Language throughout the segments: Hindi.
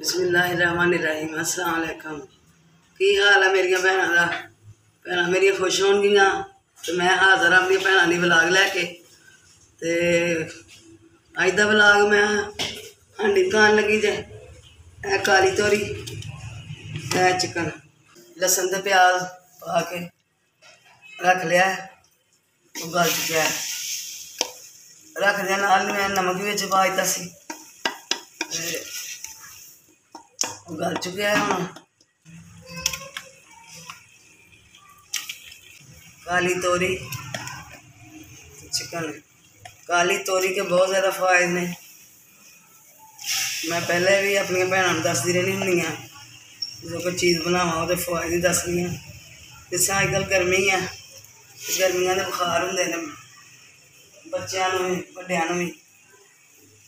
बिस्मिल्लाहिर्रहमानिर्रहीम। अस्सलाम वालेकुम। की हाल है मेरिया भैनों का? भैन मेरी खुश होणगियां तो मैं हाज़र अपनी भैनों की व्लॉग लैके। तो अज का व्लॉग मैं हांडी पकान लगी जे। काली तोरी, चिकन, लसन ते प्याज पा के रख लिया, गल चुका है। रखदे नाल मैं नमक भी बिच पा दिता सी, गल चुके हैं। हम काली तोरी चिकन, काली तोरी के बहुत ज़्यादा फायदे ने। मैं पहले भी अपन भैनों दसती रहनी होंगी हाँ, जो कोई चीज़ बनावा तो फायदे दसनी हाँ। जिस अजकल गर्मी है, गर्मियों के बुखार होंगे ने बच्चों भी वड्डियां भी,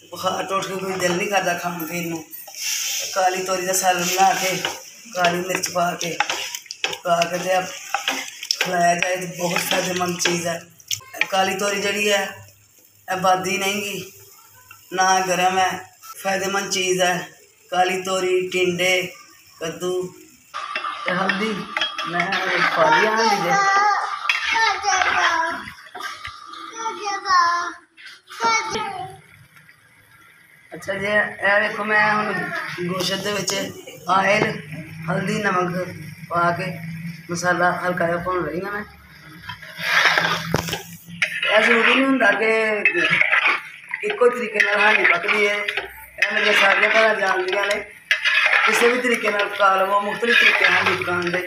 बुखार टुट के कोई दिल नहीं करता खान पीन को। काली तोरी का सालन बना के काली मिर्च पा के खिलाया जाए तो बहुत फायदेमंद चीज़ है। काली तोरी जड़ी है आबादी नहीं गी ना, गर्म है, फायदेमंद चीज़ है। काली तोरी, टिंडे, कद्दू, हल्दी मैं पा लिया हल्दी। अच्छा जी, यह देखो मैं हम गोश्त के आयल, हल्दी, नमक पा के मसाला हल्का जहा भुन रही हाँ। मैं जरूरी नहीं होंगे कि एको तरीके हांडी पकदी है। मेरी सारिया भैन जानदियां ने, किसी भी तरीके पका लवो, मुख्तलिफ तरीके हांडी पकाने दे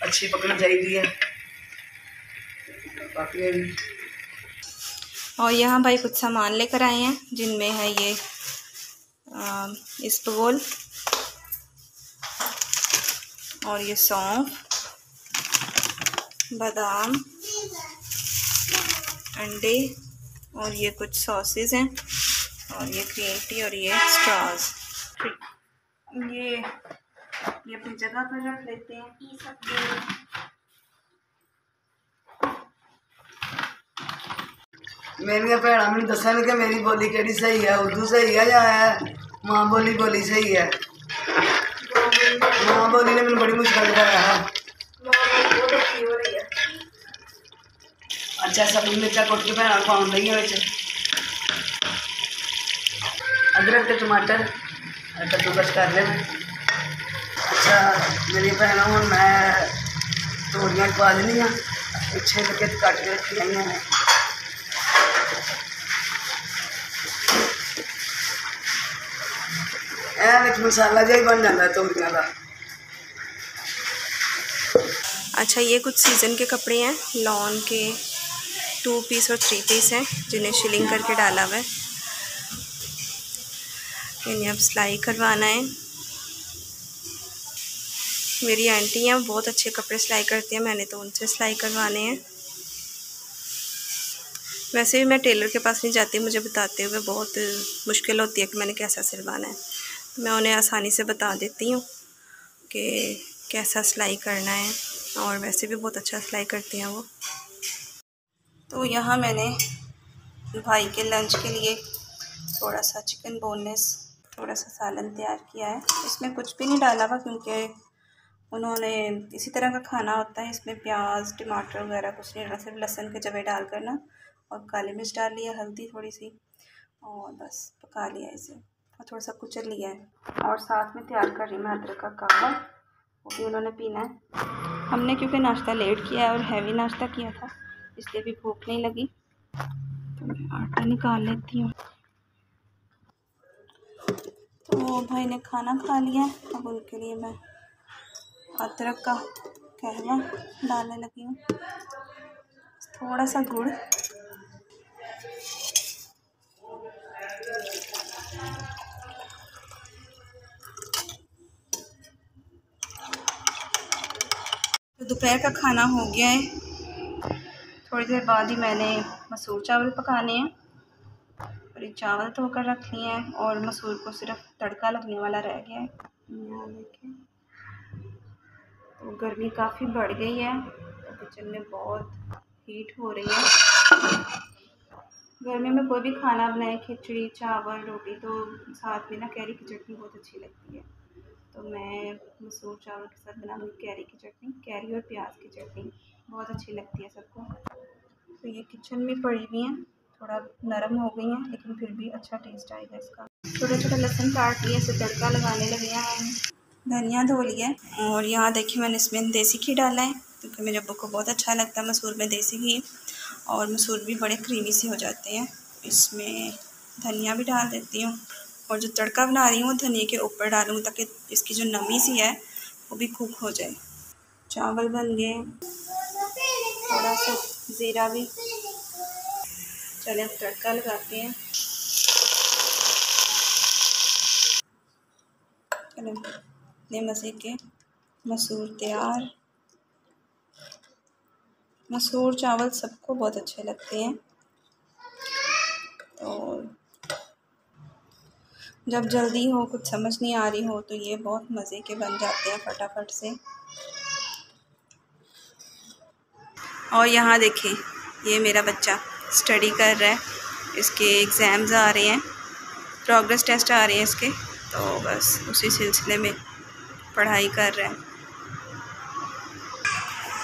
अच्छी पकनी चाहिए है। बाकी भी और यहाँ भाई कुछ सामान लेकर आए हैं, जिनमें है ये इसबगोल और ये सौंफ, बादाम, अंडे और ये कुछ सॉसेज हैं और ये ग्रीन टी और ये स्ट्रॉज। ये अपनी जगह पर रख लेते हैं। मेरिया भैन मैंने दसा नहीं कि मेरी बोली केड़ी सही है, उर्दू सही है या माँ बोली सही है। माँ बोली ने मैंने बड़ी मुश्किल दिखाया है। अच्छा सब्जी मिर्चा कुट के भैन पाउन लगी है, अदरक के टमाटर कद्दूकस कर ले। अच्छा मेरी भैन हूँ मैं तोरियां पा देनी हाँ, पिछे लगे कट के रखी हुई हैं। मसाला जहा ही बन जाता है तोरियां का। अच्छा ये कुछ सीज़न के कपड़े हैं, लॉन के 2 पीस और 3 पीस हैं, जिन्हें शिलिंग करके डाला हुआ है। इन्हें अब सिलाई करवाना है। मेरी आंटी हैं, बहुत अच्छे कपड़े सिलाई करती हैं, मैंने तो उनसे सिलाई करवाने हैं। वैसे भी मैं टेलर के पास नहीं जाती, मुझे बताते हुए बहुत मुश्किल होती है कि मैंने कैसा सिलवाना है, तो मैं उन्हें आसानी से बता देती हूँ कि कैसा सिलाई करना है, और वैसे भी बहुत अच्छा सिलाई करती हैं वो। तो यहाँ मैंने भाई के लंच के लिए थोड़ा सा चिकन बोनलेस, थोड़ा सा सालन तैयार किया है। इसमें कुछ भी नहीं डाला हुआ, क्योंकि उन्होंने इसी तरह का खाना होता है, इसमें प्याज टमाटर वगैरह कुछ नहीं डाला, सिर्फ लहसुन के जवे डाल कर ना, और काली मिर्च डाल लिया, हल्दी थोड़ी सी, और बस पका लिया इसे, और थोड़ा सा कुचल लिया है। और साथ में तैयार कर रही मैं अदरक का काढ़ा, वो भी उन्होंने पीना है। हमने क्योंकि नाश्ता लेट किया है और हैवी नाश्ता किया था, इसलिए भी भूख नहीं लगी, तो मैं आटा निकाल लेती हूँ। तो भाई ने खाना खा लिया, अब उनके लिए मैं अदरक का कहवा डालने लगी हूँ, थोड़ा सा गुड़, तो दोपहर का खाना हो गया है। थोड़ी देर बाद ही मैंने मसूर चावल पकाने हैं, और ये चावल धोकर रख लिए हैं, और मसूर को सिर्फ तड़का लगने वाला रह गया है। देखिए तो गर्मी काफ़ी बढ़ गई है, तो किचन में बहुत हीट हो रही है। गर्मी में कोई भी खाना बनाए, खिचड़ी, चावल, रोटी, तो साथ में ना कैरी की चटनी बहुत अच्छी लगती है। तो मैं मसूर चावल के साथ बनाऊँगी कैरी की चटनी, कैरी और प्याज की चटनी बहुत अच्छी लगती है सबको। तो ये किचन में पड़ी हुई हैं, थोड़ा नरम हो गई हैं, लेकिन फिर भी अच्छा टेस्ट आएगा इसका। छोटा छोटा लहसुन काट लिया, इसे तड़का लगाने लगे हैं हम। धनिया धो लिया है और यहाँ देखिए मैंने इसमें देसी घी डाला है, क्योंकि मेरे अब्बू को बहुत अच्छा लगता है मसूर में देसी घी, और मसूर भी बड़े क्रीमी से हो जाते हैं। इसमें धनिया भी डाल देती हूँ, और जो तड़का बना रही हूँ वो धनिया के ऊपर डालूँगी, ताकि इसकी जो नमी सी है वो भी कुक हो जाए। चावल बन गए, थोड़ा सा ज़ीरा भी। चलिए अब तड़का लगाते हैं। चलो इतने मज़े के मसूर तैयार। मसूर चावल सबको बहुत अच्छे लगते हैं, तो जब जल्दी हो, कुछ समझ नहीं आ रही हो, तो ये बहुत मज़े के बन जाते हैं फटाफट से। और यहाँ देखिए ये मेरा बच्चा स्टडी कर रहा है, इसके एग्ज़ाम्स आ रहे हैं, प्रोग्रेस टेस्ट आ रहे हैं इसके, तो बस उसी सिलसिले में पढ़ाई कर रहा है।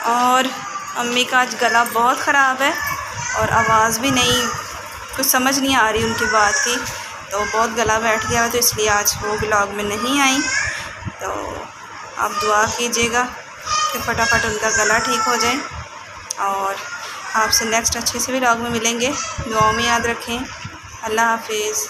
और अम्मी का आज गला बहुत ख़राब है और आवाज़ भी नहीं, कुछ समझ नहीं आ रही उनकी बात की, तो बहुत गला बैठ गया है, तो इसलिए आज वो व्लॉग में नहीं आई। तो आप दुआ कीजिएगा कि फटाफट उनका गला ठीक हो जाए, और आपसे नेक्स्ट अच्छे से व्लॉग में मिलेंगे। दुआओं में याद रखें। अल्लाह हाफिज़।